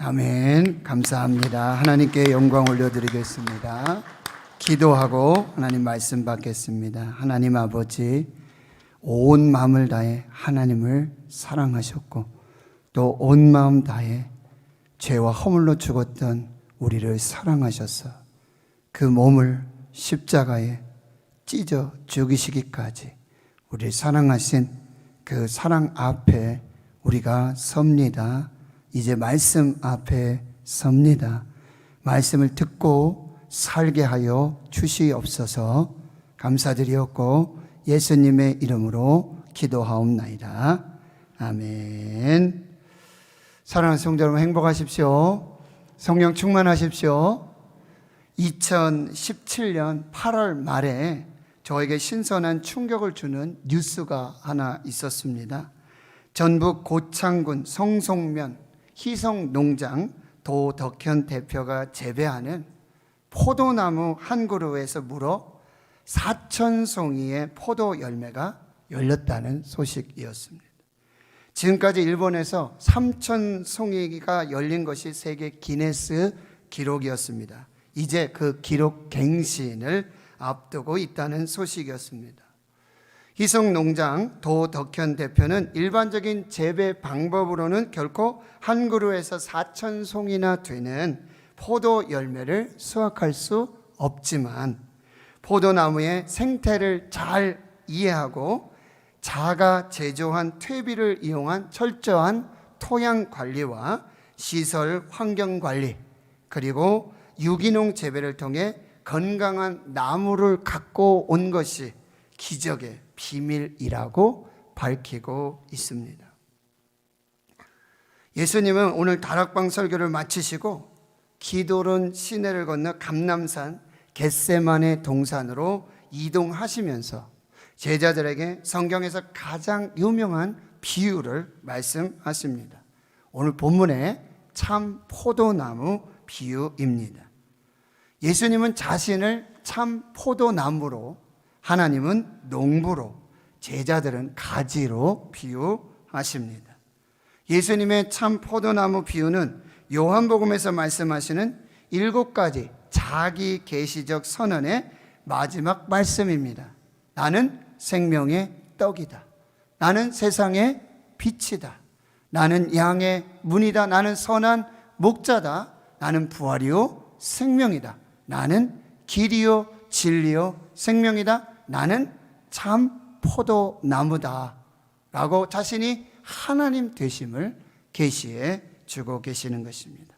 아멘. 감사합니다. 하나님께 영광 올려드리겠습니다. 기도하고 하나님 말씀 받겠습니다. 하나님 아버지, 온 마음을 다해 하나님을 사랑하셨고 또 온 마음 다해 죄와 허물로 죽었던 우리를 사랑하셔서 그 몸을 십자가에 찢어 죽이시기까지 우리를 사랑하신 그 사랑 앞에 우리가 섭니다. 이제 말씀 앞에 섭니다. 말씀을 듣고 살게 하여 주시옵소서. 감사드리었고 예수님의 이름으로 기도하옵나이다. 아멘. 사랑하는 성도 여러분, 행복하십시오. 성령 충만하십시오. 2017년 8월 말에 저에게 신선한 충격을 주는 뉴스가 하나 있었습니다. 전북 고창군 성송면 희성농장 도덕현 대표가 재배하는 포도나무 한 그루에서 무려 4,000송이의 포도 열매가 열렸다는 소식이었습니다. 지금까지 일본에서 3,000송이가 열린 것이 세계 기네스 기록이었습니다. 이제 그 기록 갱신을 앞두고 있다는 소식이었습니다. 희성농장 도덕현 대표는 일반적인 재배 방법으로는 결코 한 그루에서 4,000송이나 되는 포도 열매를 수확할 수 없지만 포도나무의 생태를 잘 이해하고 자가 제조한 퇴비를 이용한 철저한 토양 관리와 시설 환경 관리 그리고 유기농 재배를 통해 건강한 나무를 갖고 온 것이 기적의 비밀이라고 밝히고 있습니다. 예수님은 오늘 다락방 설교를 마치시고 기도론 시내를 건너 감람산 겟세마네 동산으로 이동하시면서 제자들에게 성경에서 가장 유명한 비유를 말씀하십니다. 오늘 본문의 참 포도나무 비유입니다. 예수님은 자신을 참 포도나무로, 하나님은 농부로, 제자들은 가지로 비유하십니다. 예수님의 참 포도나무 비유는 요한복음에서 말씀하시는 7가지 자기 계시적 선언의 마지막 말씀입니다. 나는 생명의 떡이다. 나는 세상의 빛이다. 나는 양의 문이다. 나는 선한 목자다. 나는 부활이요 생명이다. 나는 길이요 진리요 생명이다. 나는 참 포도나무다. 라고 자신이 하나님 되심을 계시해 주고 계시는 것입니다.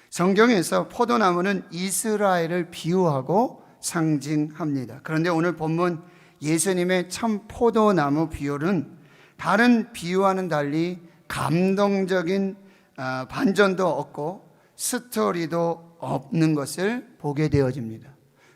성경에서 포도나무는 이스라엘을 비유하고 상징합니다. 그런데 오늘 본문 예수님의 참 포도나무 비유는 다른 비유와는 달리 감동적인 반전도 없고 스토리도 없는 것을 보게 되어집니다.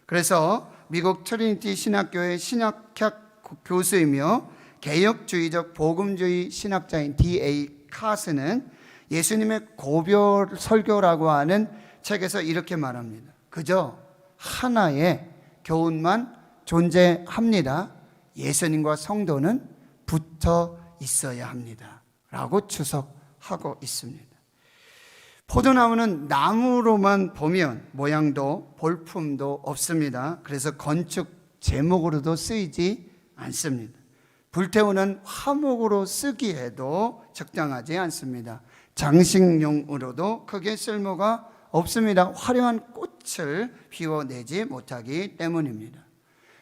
그래서 미국 트리니티 신학교의 신학학 교수이며 개혁주의적 복음주의 신학자인 D.A. 카스는 예수님의 고별 설교라고 하는 책에서 이렇게 말합니다. 그저 하나의 교훈만 존재합니다. 예수님과 성도는 붙어 있어야 합니다. 라고 추석하고 있습니다. 포도나무는 나무로만 보면 모양도 볼품도 없습니다. 그래서 건축 제목으로도 쓰이지 않습니다. 불태우는 화목으로 쓰기에도 적당하지 않습니다. 장식용으로도 크게 쓸모가 없습니다. 화려한 꽃을 피워내지 못하기 때문입니다.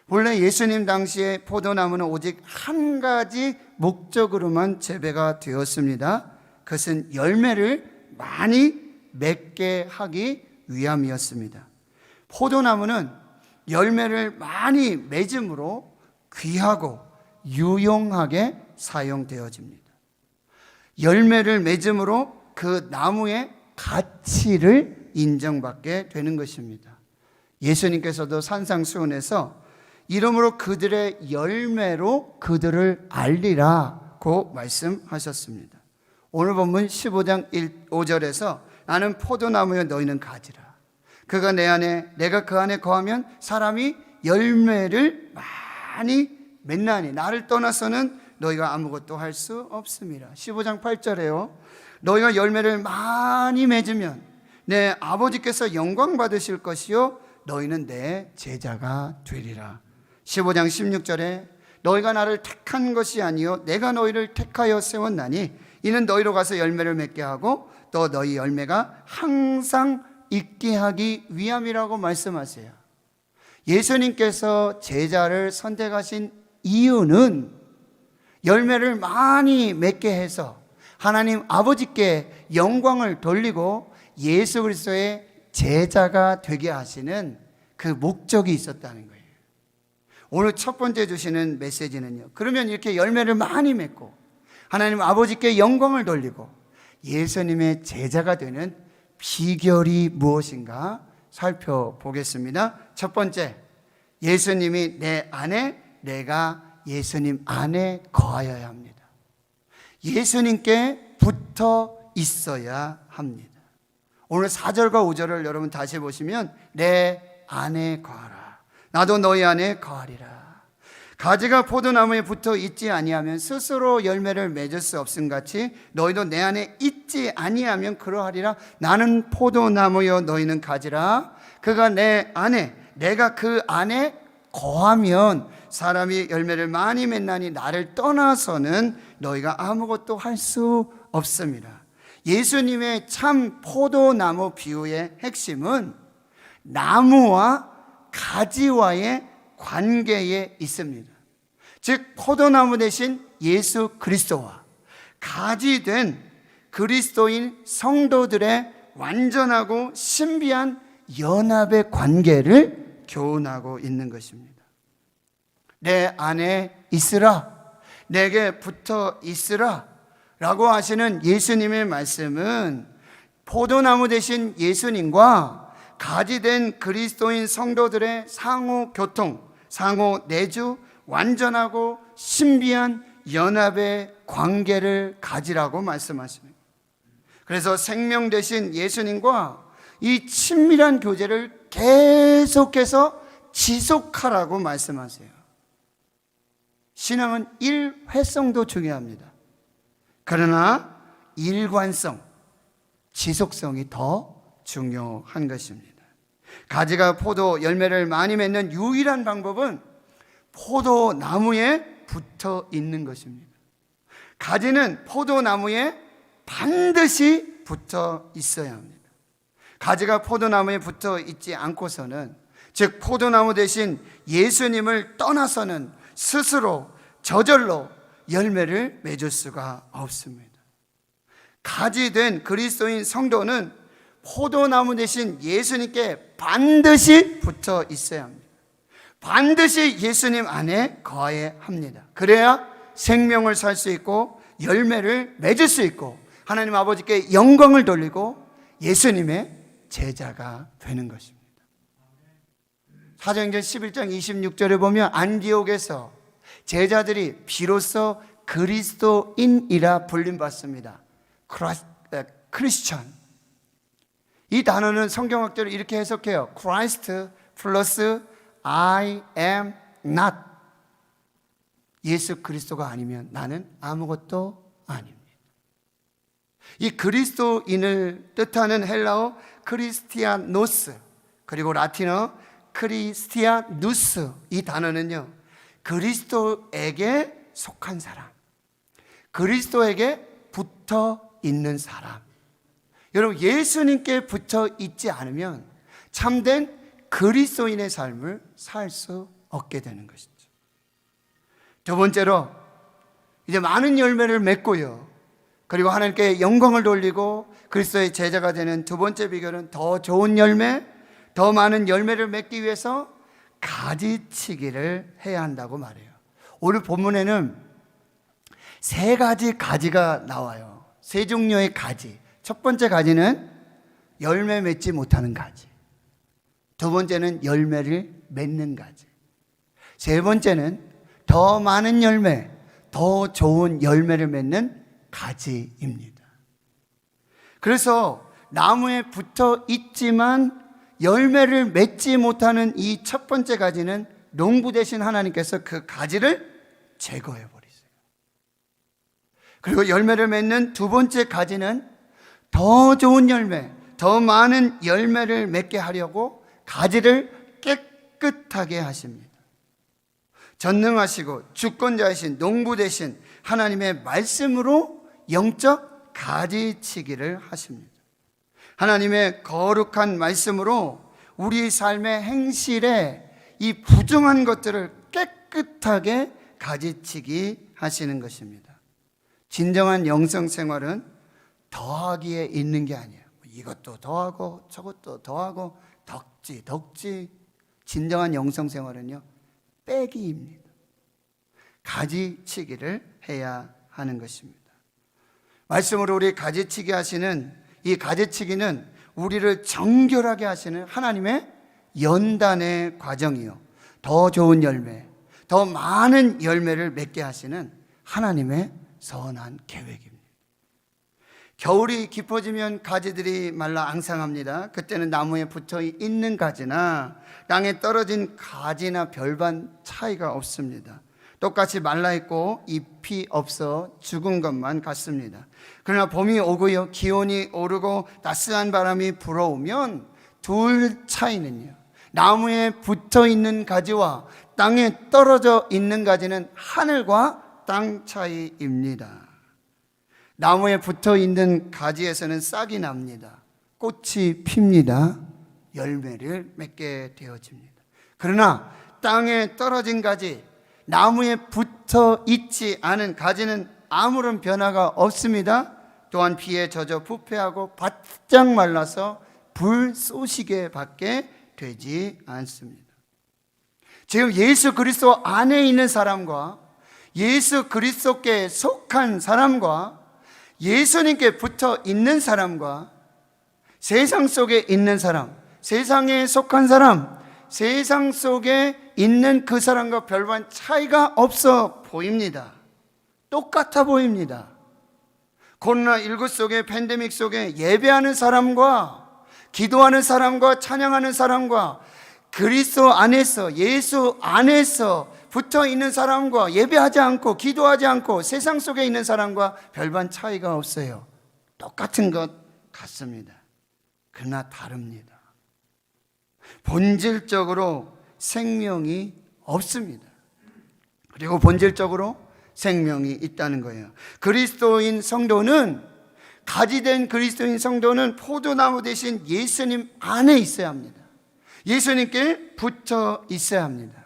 본래 예수님 당시에 포도나무는 오직 한 가지 목적으로만 재배가 되었습니다. 그것은 열매를 많이 맺게 하기 위함이었습니다. 포도나무는 열매를 많이 맺음으로 귀하고 유용하게 사용되어집니다. 열매를 맺음으로 그 나무의 가치를 인정받게 되는 것입니다. 예수님께서도 산상수훈에서 이러므로 그들의 열매로 그들을 알리라고 말씀하셨습니다. 오늘 본문 15장 5절에서 나는 포도나무여 너희는 가지라. 그가 내 안에 내가 그 안에 거하면 사람이 열매를 많이 맺나니 나를 떠나서는 너희가 아무것도 할 수 없습니다. 15장 8절에요. 너희가 열매를 많이 맺으면 내 아버지께서 영광 받으실 것이요 너희는 내 제자가 되리라. 15장 16절에 너희가 나를 택한 것이 아니요 내가 너희를 택하여 세웠나니 이는 너희로 가서 열매를 맺게 하고 또 너희 열매가 항상 있게 하기 위함이라고 말씀하세요. 예수님께서 제자를 선택하신 이유는 열매를 많이 맺게 해서 하나님 아버지께 영광을 돌리고 예수 그리스도의 제자가 되게 하시는 그 목적이 있었다는 거예요. 오늘 첫 번째 주시는 메시지는요, 그러면 이렇게 열매를 많이 맺고 하나님 아버지께 영광을 돌리고 예수님의 제자가 되는 비결이 무엇인가 살펴보겠습니다. 첫 번째, 예수님이 내 안에, 내가 예수님 안에 거하여야 합니다. 예수님께 붙어 있어야 합니다. 오늘 4절과 5절을 여러분 다시 보시면 내 안에 거하라, 나도 너희 안에 거하리라. 가지가 포도나무에 붙어 있지 아니하면 스스로 열매를 맺을 수 없음 같이 너희도 내 안에 있지 아니하면 그러하리라. 나는 포도나무여 너희는 가지라. 그가 내 안에, 내가 그 안에 거하면 사람이 열매를 많이 맺나니 나를 떠나서는 너희가 아무것도 할 수 없습니다. 예수님의 참 포도나무 비유의 핵심은 나무와 가지와의 관계에 있습니다. 즉 포도나무 대신 예수 그리스도와 가지 된 그리스도인 성도들의 완전하고 신비한 연합의 관계를 교훈하고 있는 것입니다. 내 안에 있으라, 내게 붙어 있으라 라고 하시는 예수님의 말씀은 포도나무 대신 예수님과 가지된 그리스도인 성도들의 상호 교통, 상호 내주, 완전하고 신비한 연합의 관계를 가지라고 말씀하십니다. 그래서 생명 되신 예수님과 이 친밀한 교제를 계속해서 지속하라고 말씀하세요. 신앙은 일회성도 중요합니다. 그러나 일관성, 지속성이 더 중요한 것입니다. 가지가 포도 열매를 많이 맺는 유일한 방법은 포도나무에 붙어 있는 것입니다. 가지는 포도나무에 반드시 붙어 있어야 합니다. 가지가 포도나무에 붙어 있지 않고서는, 즉 포도나무 대신 예수님을 떠나서는 스스로 저절로 열매를 맺을 수가 없습니다. 가지 된 그리스도인 성도는 포도나무 대신 예수님께 반드시 붙어 있어야 합니다. 반드시 예수님 안에 거해야 합니다. 그래야 생명을 살 수 있고 열매를 맺을 수 있고 하나님 아버지께 영광을 돌리고 예수님의 제자가 되는 것입니다. 사도행전 11장 26절에 보면 안디옥에서 제자들이 비로소 그리스도인이라 불림받습니다. 크리스천. 이 단어는 성경학자로 이렇게 해석해요. Christ 플러스 I am not. 예수 그리스도가 아니면 나는 아무것도 아닙니다. 이 그리스도인을 뜻하는 헬라어 크리스티아노스, 그리고 라틴어 크리스티아누스, 이 단어는요, 그리스도에게 속한 사람, 그리스도에게 붙어 있는 사람. 여러분, 예수님께 붙어 있지 않으면 참된 그리스도인의 삶을 살 수 없게 되는 것이죠. 두 번째로, 이제 많은 열매를 맺고요, 그리고 하나님께 영광을 돌리고 그리스도의 제자가 되는 두 번째 비결은 더 좋은 열매, 더 많은 열매를 맺기 위해서 가지치기를 해야 한다고 말해요. 오늘 본문에는 세 가지 가지가 나와요. 세 종류의 가지. 첫 번째 가지는 열매 맺지 못하는 가지, 두 번째는 열매를 맺는 가지, 세 번째는 더 많은 열매, 더 좋은 열매를 맺는 가지입니다. 그래서 나무에 붙어 있지만 열매를 맺지 못하는 이 첫 번째 가지는 농부 되신 하나님께서 그 가지를 제거해 버리세요. 그리고 열매를 맺는 두 번째 가지는 더 좋은 열매, 더 많은 열매를 맺게 하려고 가지를 깨끗하게 하십니다. 전능하시고 주권자이신 농부 되신 하나님의 말씀으로 영적 가지치기를 하십니다. 하나님의 거룩한 말씀으로 우리 삶의 행실에 이 부정한 것들을 깨끗하게 가지치기 하시는 것입니다. 진정한 영성 생활은 더하기에 있는 게 아니에요. 이것도 더하고 저것도 더하고 덕지. 진정한 영성 생활은요, 빼기입니다. 가지치기를 해야 하는 것입니다. 말씀으로 우리 가지치기 하시는 이 가지치기는 우리를 정결하게 하시는 하나님의 연단의 과정이요, 더 좋은 열매, 더 많은 열매를 맺게 하시는 하나님의 선한 계획입니다. 겨울이 깊어지면 가지들이 말라 앙상합니다. 그때는 나무에 붙어 있는 가지나 땅에 떨어진 가지나 별반 차이가 없습니다. 똑같이 말라있고 잎이 없어 죽은 것만 같습니다. 그러나 봄이 오고요, 기온이 오르고 따스한 바람이 불어오면 둘 차이는요, 나무에 붙어 있는 가지와 땅에 떨어져 있는 가지는 하늘과 땅 차이입니다. 나무에 붙어 있는 가지에서는 싹이 납니다. 꽃이 핍니다. 열매를 맺게 되어집니다. 그러나 땅에 떨어진 가지, 나무에 붙어 있지 않은 가지는 아무런 변화가 없습니다. 또한 비에 젖어 부패하고 바짝 말라서 불 쏘시게 밖에 되지 않습니다. 지금 예수 그리스도 안에 있는 사람과 예수 그리스도께 속한 사람과 예수님께 붙어 있는 사람과 세상 속에 있는 사람, 세상에 속한 사람, 세상 속에 있는 그 사람과 별반 차이가 없어 보입니다. 똑같아 보입니다. 코로나19 속에, 팬데믹 속에 예배하는 사람과 기도하는 사람과 찬양하는 사람과 그리스도 안에서, 예수 안에서 붙어 있는 사람과 예배하지 않고 기도하지 않고 세상 속에 있는 사람과 별반 차이가 없어요. 똑같은 것 같습니다. 그러나 다릅니다. 본질적으로 생명이 없습니다. 그리고 본질적으로 생명이 있다는 거예요. 그리스도인 성도는, 가지된 그리스도인 성도는 포도나무 대신 예수님 안에 있어야 합니다. 예수님께 붙어 있어야 합니다.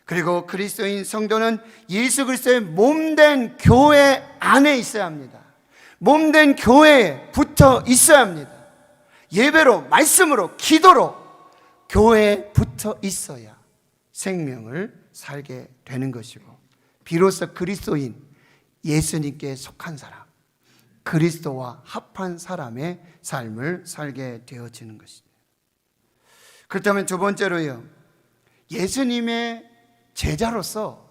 그리고 그리스도인 성도는 예수 그리스도의 몸된 교회 안에 있어야 합니다. 몸된 교회에 붙어 있어야 합니다. 예배로, 말씀으로, 기도로 교회에 붙어 있어야 생명을 살게 되는 것이고, 비로소 그리스도인, 예수님께 속한 사람, 그리스도와 합한 사람의 삶을 살게 되어지는 것입니다. 그렇다면 두 번째로요, 예수님의 제자로서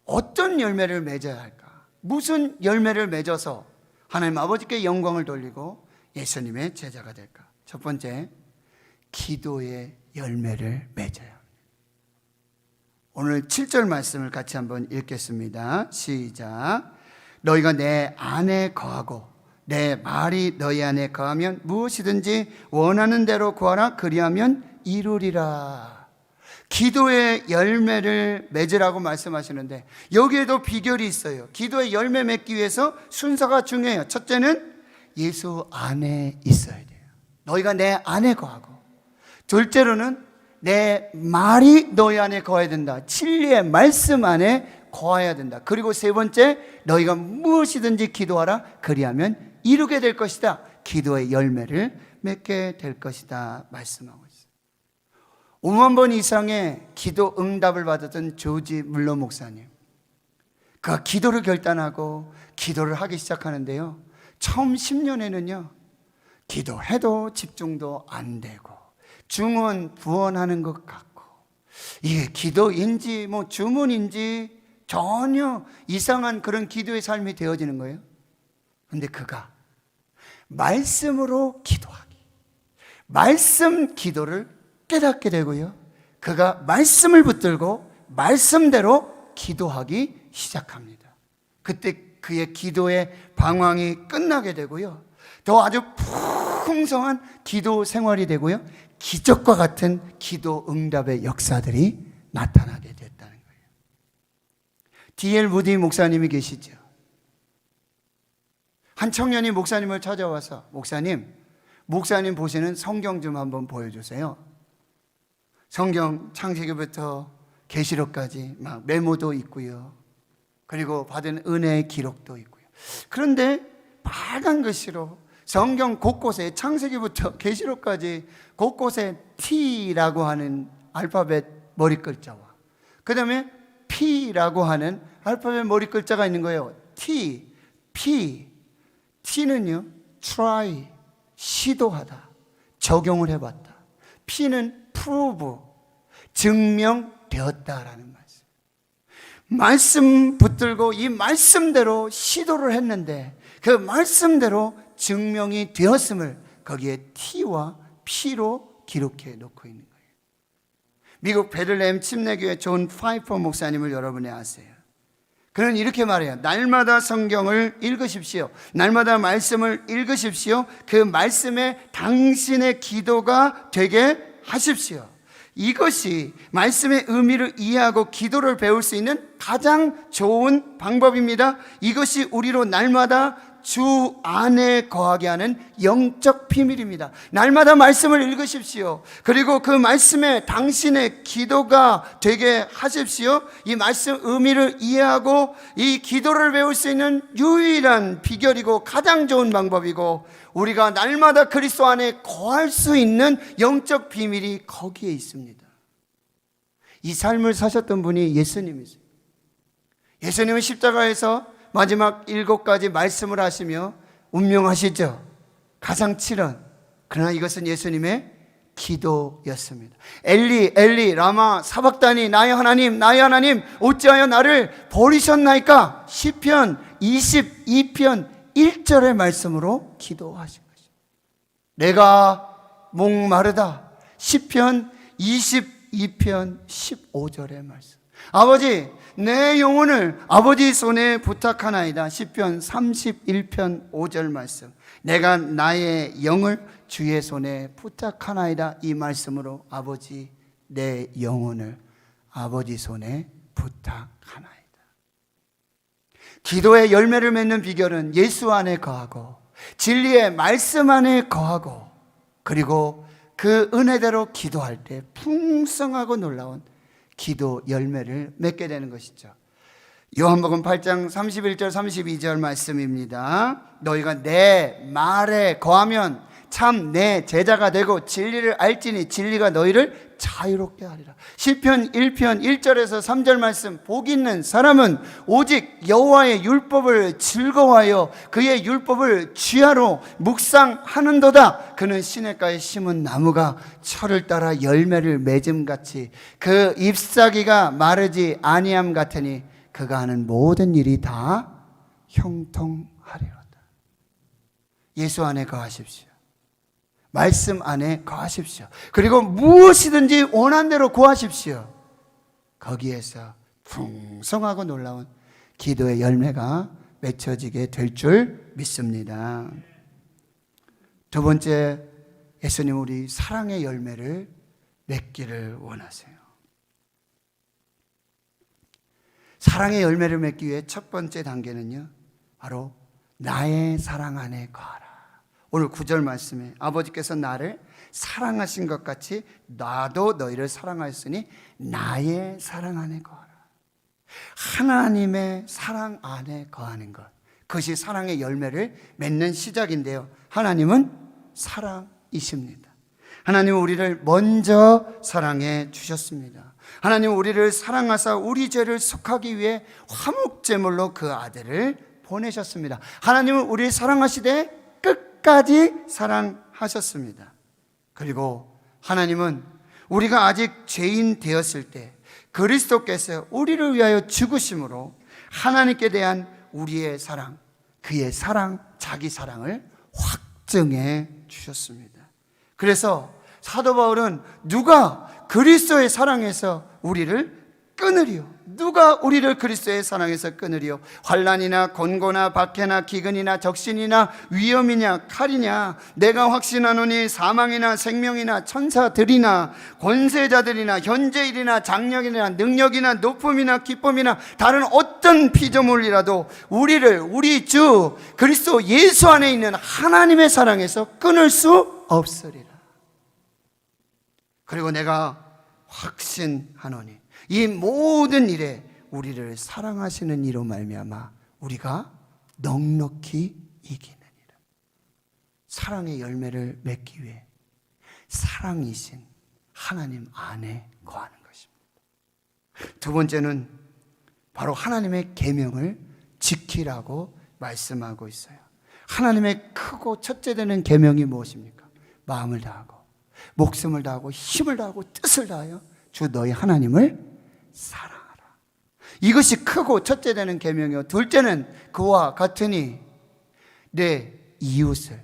어떤 열매를 맺어야 할까? 무슨 열매를 맺어서 하나님 아버지께 영광을 돌리고 예수님의 제자가 될까? 첫 번째, 기도의 열매를 맺어야 합니다. 오늘 7절 말씀을 같이 한번 읽겠습니다. 시작. 너희가 내 안에 거하고 내 말이 너희 안에 거하면 무엇이든지 원하는 대로 구하라. 그리하면 이루리라. 기도의 열매를 맺으라고 말씀하시는데 여기에도 비결이 있어요. 기도의 열매 맺기 위해서 순서가 중요해요. 첫째는 예수 안에 있어야 돼요. 너희가 내 안에 거하고, 둘째로는 내 말이 너희 안에 거해야 된다. 진리의 말씀 안에 거해야 된다. 그리고 세 번째, 너희가 무엇이든지 기도하라. 그리하면 이루게 될 것이다. 기도의 열매를 맺게 될 것이다 말씀하고 있어요. 5만 번 이상의 기도 응답을 받았던 조지 물러 목사님, 그가 기도를 결단하고 기도를 하기 시작하는데요, 처음 10년에는요 기도해도 집중도 안 되고 중언 부언하는 것 같고, 이게 기도인지 뭐 주문인지 전혀 이상한 그런 기도의 삶이 되어지는 거예요. 그런데 그가 말씀으로 기도하기, 말씀 기도를 깨닫게 되고요, 그가 말씀을 붙들고 말씀대로 기도하기 시작합니다. 그때 그의 기도의 방황이 끝나게 되고요. 더 아주 풍성한 기도 생활이 되고요. 기적과 같은 기도 응답의 역사들이 나타나게 됐다는 거예요. D.L. 무디 목사님이 계시죠. 한 청년이 목사님을 찾아와서 목사님 보시는 성경 좀 한번 보여주세요. 성경 창세기부터 계시록까지 막 메모도 있고요. 그리고 받은 은혜의 기록도 있고요. 그런데 빨간 글씨로 성경 곳곳에 창세기부터 계시록까지 곳곳에 T라고 하는 알파벳 머리 글자와 그 다음에 P라고 하는 알파벳 머리 글자가 있는 거예요. T, P. T는요, try, 시도하다, 적용을 해봤다. P는 prove, 증명되었다라는 말씀. 말씀 붙들고 이 말씀대로 시도를 했는데 그 말씀대로 증명이 되었음을 거기에 T와 P로 기록해 놓고 있는 거예요. 미국 베들레헴 침례교회 존 파이퍼 목사님을 여러분이 아세요. 그는 이렇게 말해요. 날마다 성경을 읽으십시오. 날마다 말씀을 읽으십시오. 그 말씀에 당신의 기도가 되게 하십시오. 이것이 말씀의 의미를 이해하고 기도를 배울 수 있는 가장 좋은 방법입니다. 이것이 우리로 날마다 주 안에 거하게 하는 영적 비밀입니다. 날마다 말씀을 읽으십시오. 그리고 그 말씀에 당신의 기도가 되게 하십시오. 이 말씀 의미를 이해하고 이 기도를 배울 수 있는 유일한 비결이고 가장 좋은 방법이고 우리가 날마다 그리스도 안에 거할 수 있는 영적 비밀이 거기에 있습니다. 이 삶을 사셨던 분이 예수님이세요. 예수님은 십자가에서 마지막 7가지 말씀을 하시며 운명하시죠. 가장 칠은 그러나 이것은 예수님의 기도였습니다. 엘리 엘리 라마 사박다니 나의 하나님 어찌하여 나를 버리셨나이까. 시편 22편 1절의 말씀으로 기도하신 것입니다. 내가 목마르다. 시편 22편 15절의 말씀. 아버지 내 영혼을 아버지 손에 부탁하나이다. 시편 31편 5절 말씀. 내가 나의 영을 주의 손에 부탁하나이다. 이 말씀으로 아버지 내 영혼을 아버지 손에 부탁하나이다. 기도의 열매를 맺는 비결은 예수 안에 거하고 진리의 말씀 안에 거하고 그리고 그 은혜대로 기도할 때 풍성하고 놀라운 기도 열매를 맺게 되는 것이죠. 요한복음 8장 31절 32절 말씀입니다. 너희가 내 말에 거하면 참 내 제자가 되고 진리를 알지니 진리가 너희를 자유롭게 하리라. 시편 1편 1절에서 3절 말씀. 복 있는 사람은 오직 여호와의 율법을 즐거워하여 그의 율법을 주야로 묵상하는도다. 그는 시냇가에 심은 나무가 철을 따라 열매를 맺음같이 그 잎사귀가 마르지 아니함 같으니 그가 하는 모든 일이 다 형통하리로다. 예수 안에 거하십시오. 말씀 안에 거하십시오. 그리고 무엇이든지 원한 대로 구하십시오. 거기에서 풍성하고 놀라운 기도의 열매가 맺혀지게 될 줄 믿습니다. 두 번째, 예수님 우리 사랑의 열매를 맺기를 원하세요. 사랑의 열매를 맺기 위해 첫 번째 단계는요, 바로 나의 사랑 안에 거하라. 오늘 9절 말씀에 아버지께서 나를 사랑하신 것 같이 나도 너희를 사랑하였으니 나의 사랑 안에 거하라. 하나님의 사랑 안에 거하는 것, 그것이 사랑의 열매를 맺는 시작인데요. 하나님은 사랑이십니다. 하나님은 우리를 먼저 사랑해 주셨습니다. 하나님은 우리를 사랑하사 우리 죄를 속하기 위해 화목제물로 그 아들을 보내셨습니다. 하나님은 우리를 사랑하시되 끝까지 사랑하셨습니다. 그리고 하나님은 우리가 아직 죄인 되었을 때 그리스도께서 우리를 위하여 죽으심으로 하나님께 대한 우리의 사랑, 그의 사랑, 자기 사랑을 확증해 주셨습니다. 그래서 사도 바울은 누가 그리스도의 사랑에서 우리를 끊으리요. 누가 우리를 그리스도의 사랑에서 끊으리요? 환난이나 곤고나 박해나 기근이나 적신이나 위험이냐 칼이냐? 내가 확신하노니 사망이나 생명이나 천사들이나 권세자들이나 현재일이나 장력이나 능력이나 높음이나 기쁨이나 다른 어떤 피조물이라도 우리를 우리 주 그리스도 예수 안에 있는 하나님의 사랑에서 끊을 수 없으리라. 그리고 내가 확신하노니 이 모든 일에 우리를 사랑하시는 이로 말미암아 우리가 넉넉히 이기느니라. 사랑의 열매를 맺기 위해 사랑이신 하나님 안에 거하는 것입니다. 두 번째는 바로 하나님의 계명을 지키라고 말씀하고 있어요. 하나님의 크고 첫째 되는 계명이 무엇입니까? 마음을 다하고 목숨을 다하고 힘을 다하고 뜻을 다하여 주 너희 하나님을 사랑하라. 이것이 크고 첫째 되는 계명이요. 둘째는 그와 같으니 내 이웃을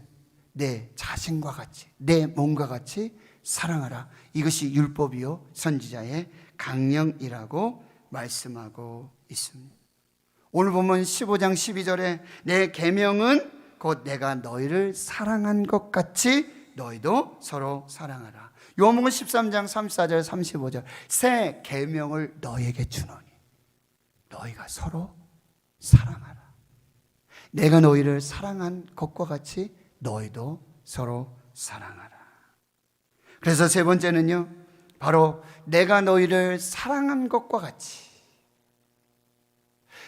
내 자신과 같이 내 몸과 같이 사랑하라. 이것이 율법이요 선지자의 강령이라고 말씀하고 있습니다. 오늘 보면 15장 12절에 내 계명은 곧 내가 너희를 사랑한 것 같이 너희도 서로 사랑하라. 요한복음 13장 34절 35절 새 계명을 너희에게 주노니 너희가 서로 사랑하라. 내가 너희를 사랑한 것과 같이 너희도 서로 사랑하라. 그래서 세 번째는요, 바로 내가 너희를 사랑한 것과 같이,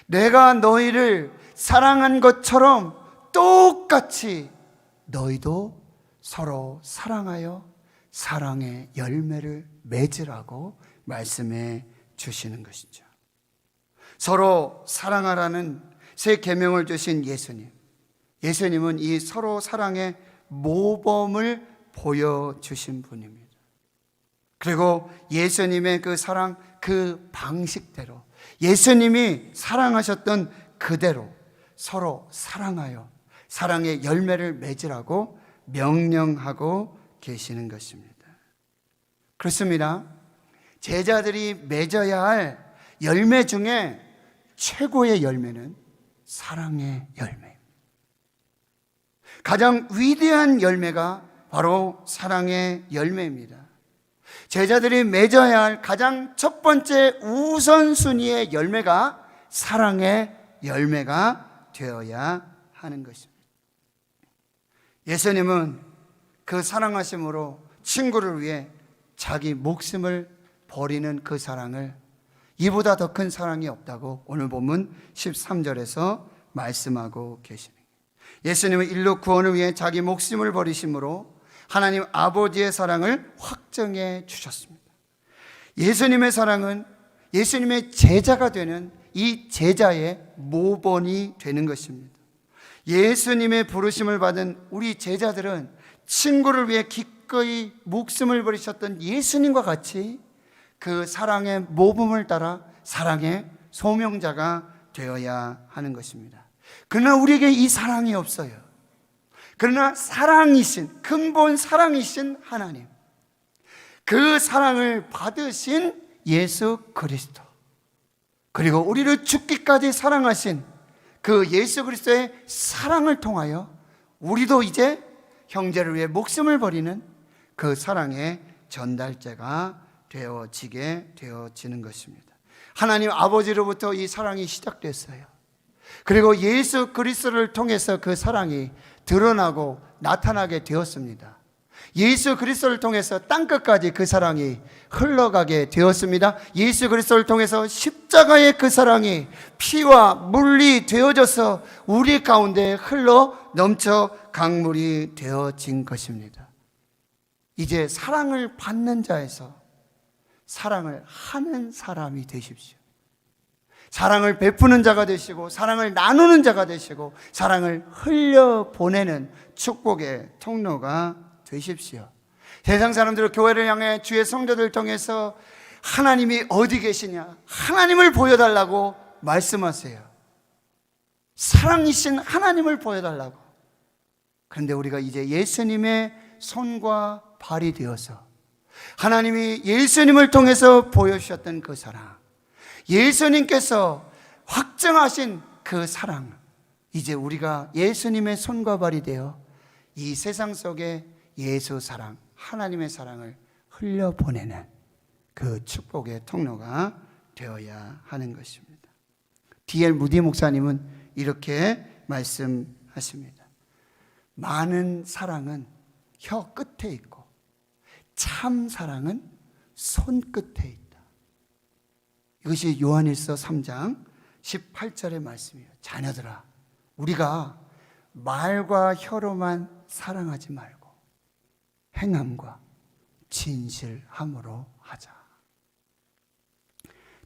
내가 너희를 사랑한 것처럼 똑같이 너희도 서로 사랑하여 사랑의 열매를 맺으라고 말씀해 주시는 것이죠. 서로 사랑하라는 새 계명을 주신 예수님. 예수님은 이 서로 사랑의 모범을 보여주신 분입니다. 그리고 예수님의 그 사랑, 그 방식대로 예수님이 사랑하셨던 그대로 서로 사랑하여 사랑의 열매를 맺으라고 명령하고 계시는 것입니다. 그렇습니다. 제자들이 맺어야 할 열매 중에 최고의 열매는 사랑의 열매입니다. 가장 위대한 열매가 바로 사랑의 열매입니다. 제자들이 맺어야 할 가장 첫 번째 우선순위의 열매가 사랑의 열매가 되어야 하는 것입니다. 예수님은 그 사랑하심으로 친구를 위해 자기 목숨을 버리는 그 사랑을 이보다 더 큰 사랑이 없다고 오늘 본문 13절에서 말씀하고 계십니다. 예수님은 인류 구원을 위해 자기 목숨을 버리심으로 하나님 아버지의 사랑을 확정해 주셨습니다. 예수님의 사랑은 예수님의 제자가 되는 이 제자의 모본이 되는 것입니다. 예수님의 부르심을 받은 우리 제자들은 친구를 위해 기꺼이 목숨을 버리셨던 예수님과 같이 그 사랑의 모범을 따라 사랑의 소명자가 되어야 하는 것입니다. 그러나 우리에게 이 사랑이 없어요. 그러나 사랑이신, 근본 사랑이신 하나님, 그 사랑을 받으신 예수 그리스도, 그리고 우리를 죽기까지 사랑하신 그 예수 그리스도의 사랑을 통하여 우리도 이제 형제를 위해 목숨을 버리는 그 사랑의 전달자가 되어지는 것입니다. 하나님 아버지로부터 이 사랑이 시작됐어요. 그리고 예수 그리스도를 통해서 그 사랑이 드러나고 나타나게 되었습니다. 예수 그리스도를 통해서 땅끝까지 그 사랑이 흘러가게 되었습니다. 예수 그리스도를 통해서 십자가의 그 사랑이 피와 물이 되어져서 우리 가운데 흘러 넘쳐 강물이 되어진 것입니다. 이제 사랑을 받는 자에서 사랑을 하는 사람이 되십시오. 사랑을 베푸는 자가 되시고 사랑을 나누는 자가 되시고 사랑을 흘려보내는 축복의 통로가 되십시오. 세상 사람들을 교회를 향해 주의 성도들을 통해서 하나님이 어디 계시냐, 하나님을 보여달라고 말씀하세요. 사랑이신 하나님을 보여달라고. 그런데 우리가 이제 예수님의 손과 발이 되어서 하나님이 예수님을 통해서 보여주셨던 그 사랑, 예수님께서 확증하신 그 사랑, 이제 우리가 예수님의 손과 발이 되어 이 세상 속에 예수 사랑, 하나님의 사랑을 흘려보내는 그 축복의 통로가 되어야 하는 것입니다. D.L. 무디 목사님은 이렇게 말씀하십니다. 많은 사랑은 혀 끝에 있고 참 사랑은 손끝에 있다. 이것이 요한일서 3장 18절의 말씀이에요. 자녀들아, 우리가 말과 혀로만 사랑하지 말고 행함과 진실함으로 하자.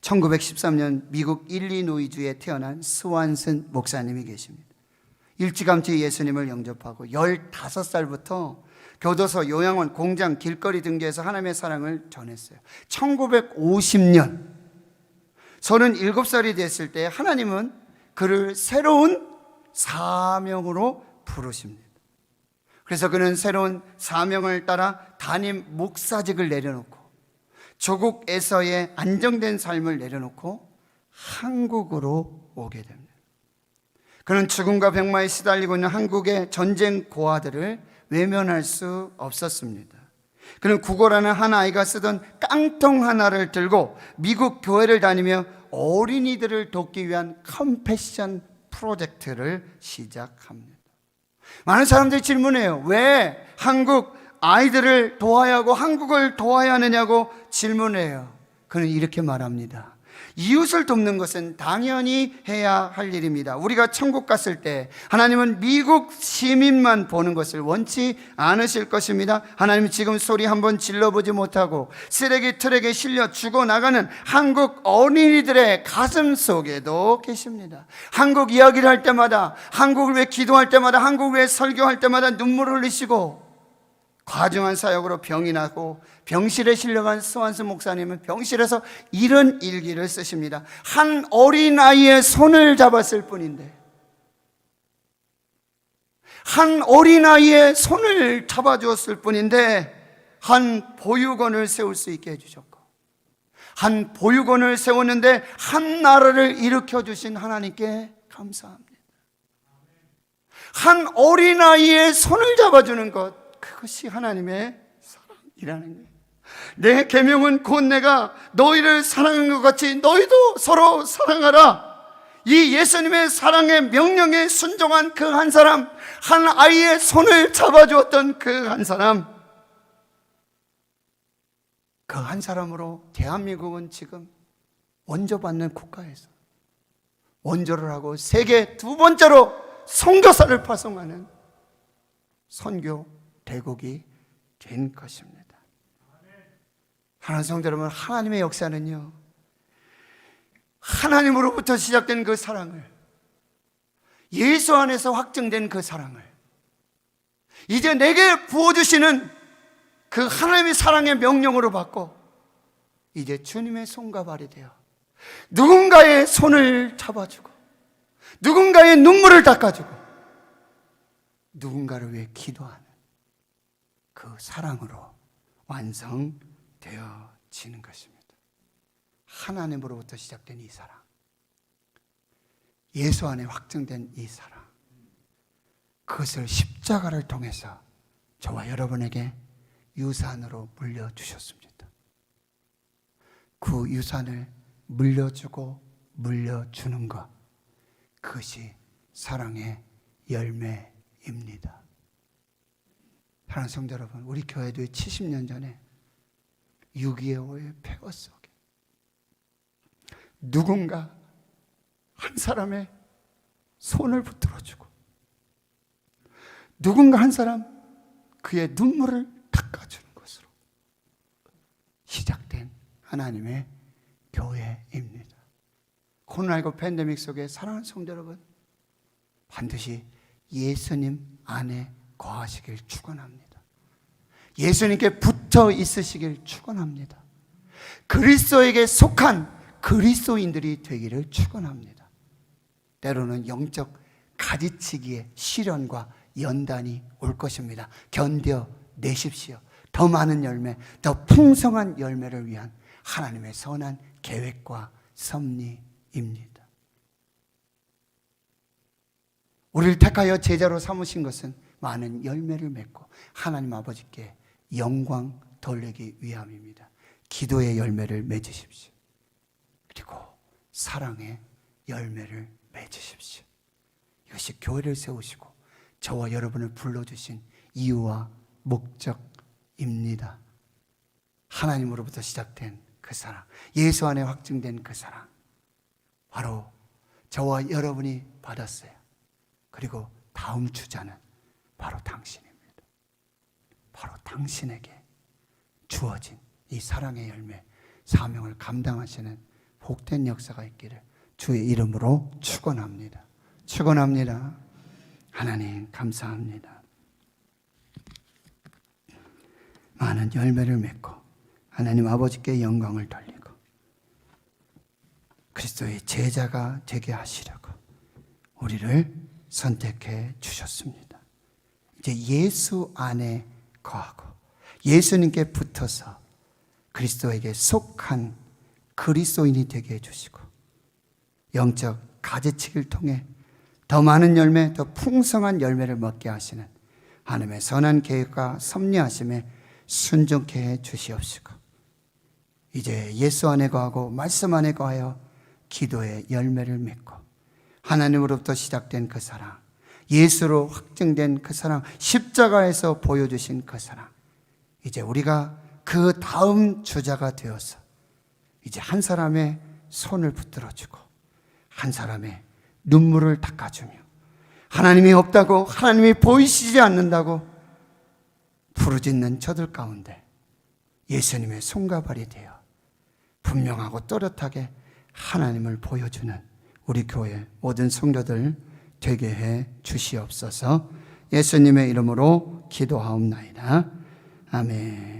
1913년 미국 일리노이주에 태어난 스완슨 목사님이 계십니다. 일찌감치 예수님을 영접하고 15살부터 교도소, 요양원, 공장, 길거리 등지에서 하나님의 사랑을 전했어요. 1950년 37살이 됐을 때 하나님은 그를 새로운 사명으로 부르십니다. 그래서 그는 새로운 사명을 따라 담임 목사직을 내려놓고 조국에서의 안정된 삶을 내려놓고 한국으로 오게 됩니다. 그는 죽음과 병마에 시달리고 있는 한국의 전쟁 고아들을 외면할 수 없었습니다. 그는 국어라는 한 아이가 쓰던 깡통 하나를 들고 미국 교회를 다니며 어린이들을 돕기 위한 컴패션 프로젝트를 시작합니다. 많은 사람들이 질문해요. 왜 한국 아이들을 도와야 하고 한국을 도와야 하느냐고 질문해요. 그는 이렇게 말합니다. 이웃을 돕는 것은 당연히 해야 할 일입니다. 우리가 천국 갔을 때 하나님은 미국 시민만 보는 것을 원치 않으실 것입니다. 하나님은 지금 소리 한번 질러보지 못하고 쓰레기 트럭에 실려 죽어나가는 한국 어린이들의 가슴 속에도 계십니다. 한국 이야기를 할 때마다, 한국을 위해 기도할 때마다, 한국을 위해 설교할 때마다 눈물을 흘리시고 과중한 사역으로 병이 나고 병실에 실려간 스완슨 목사님은 병실에서 이런 일기를 쓰십니다. 한 어린아이의 손을 잡았을 뿐인데, 한 어린아이의 손을 잡아주었을 뿐인데 한 보육원을 세울 수 있게 해주셨고, 한 보육원을 세웠는데 한 나라를 일으켜주신 하나님께 감사합니다. 한 어린아이의 손을 잡아주는 것, 그것이 하나님의 사랑이라는 거예요. 내 계명은 곧 내가 너희를 사랑한 것 같이 너희도 서로 사랑하라. 이 예수님의 사랑의 명령에 순종한 그 한 사람, 한 아이의 손을 잡아주었던 그 한 사람, 그 한 사람으로 대한민국은 지금 원조받는 국가에서 원조를 하고 세계 두 번째로 선교사를 파송하는 선교 대국이 된 것입니다. 하나님 성도 여러분, 하나님의 역사는요, 하나님으로부터 시작된 그 사랑을, 예수 안에서 확증된 그 사랑을 이제 내게 부어주시는 그 하나님의 사랑의 명령으로 받고 이제 주님의 손과 발이 되어 누군가의 손을 잡아주고 누군가의 눈물을 닦아주고 누군가를 위해 기도하는 그 사랑으로 완성되어지는 것입니다. 하나님으로부터 시작된 이 사랑, 예수 안에 확증된 이 사랑, 그것을 십자가를 통해서 저와 여러분에게 유산으로 물려주셨습니다. 그 유산을 물려주고 물려주는 것, 그것이 사랑의 열매입니다. 사랑하는 성도 여러분, 우리 교회도 70년 전에 6.25의 폐허 속에 누군가 한 사람의 손을 붙들어주고 누군가 한 사람 그의 눈물을 닦아주는 것으로 시작된 하나님의 교회입니다. 코로나19 팬데믹 속에 사랑하는 성도 여러분, 반드시 예수님 안에 거하시길 축원합니다. 예수님께 붙어 있으시길 축원합니다. 그리스도에게 속한 그리스도인들이 되기를 축원합니다. 때로는 영적 가지치기의 시련과 연단이 올 것입니다. 견뎌내십시오. 더 많은 열매, 더 풍성한 열매를 위한 하나님의 선한 계획과 섭리입니다. 우리를 택하여 제자로 삼으신 것은 많은 열매를 맺고 하나님 아버지께 영광 돌리기 위함입니다. 기도의 열매를 맺으십시오. 그리고 사랑의 열매를 맺으십시오. 이것이 교회를 세우시고 저와 여러분을 불러주신 이유와 목적입니다. 하나님으로부터 시작된 그 사랑, 예수 안에 확증된 그 사랑, 바로 저와 여러분이 받았어요. 그리고 다음 주자는 바로 당신입니다. 바로 당신에게 주어진 이 사랑의 열매, 사명을 감당하시는 복된 역사가 있기를 주의 이름으로 축원합니다. 축원합니다. 하나님 감사합니다. 많은 열매를 맺고 하나님 아버지께 영광을 돌리고 그리스도의 제자가 되게 하시려고 우리를 선택해 주셨습니다. 이제 예수 안에 거하고 예수님께 붙어서 그리스도에게 속한 그리스도인이 되게 해주시고 영적 가지치기를 통해 더 많은 열매, 더 풍성한 열매를 먹게 하시는 하나님의 선한 계획과 섭리하심에 순종케 해 주시옵시고 이제 예수 안에 거하고 말씀 안에 거하여 기도의 열매를 맺고 하나님으로부터 시작된 그 사랑, 예수로 확증된 그 사랑, 십자가에서 보여주신 그 사랑, 이제 우리가 그 다음 주자가 되어서 이제 한 사람의 손을 붙들어주고 한 사람의 눈물을 닦아주며 하나님이 없다고, 하나님이 보이시지 않는다고 부르짖는 저들 가운데 예수님의 손과 발이 되어 분명하고 또렷하게 하나님을 보여주는 우리 교회 모든 성도들 되게 해 주시옵소서. 예수님의 이름으로 기도하옵나이다. 아멘.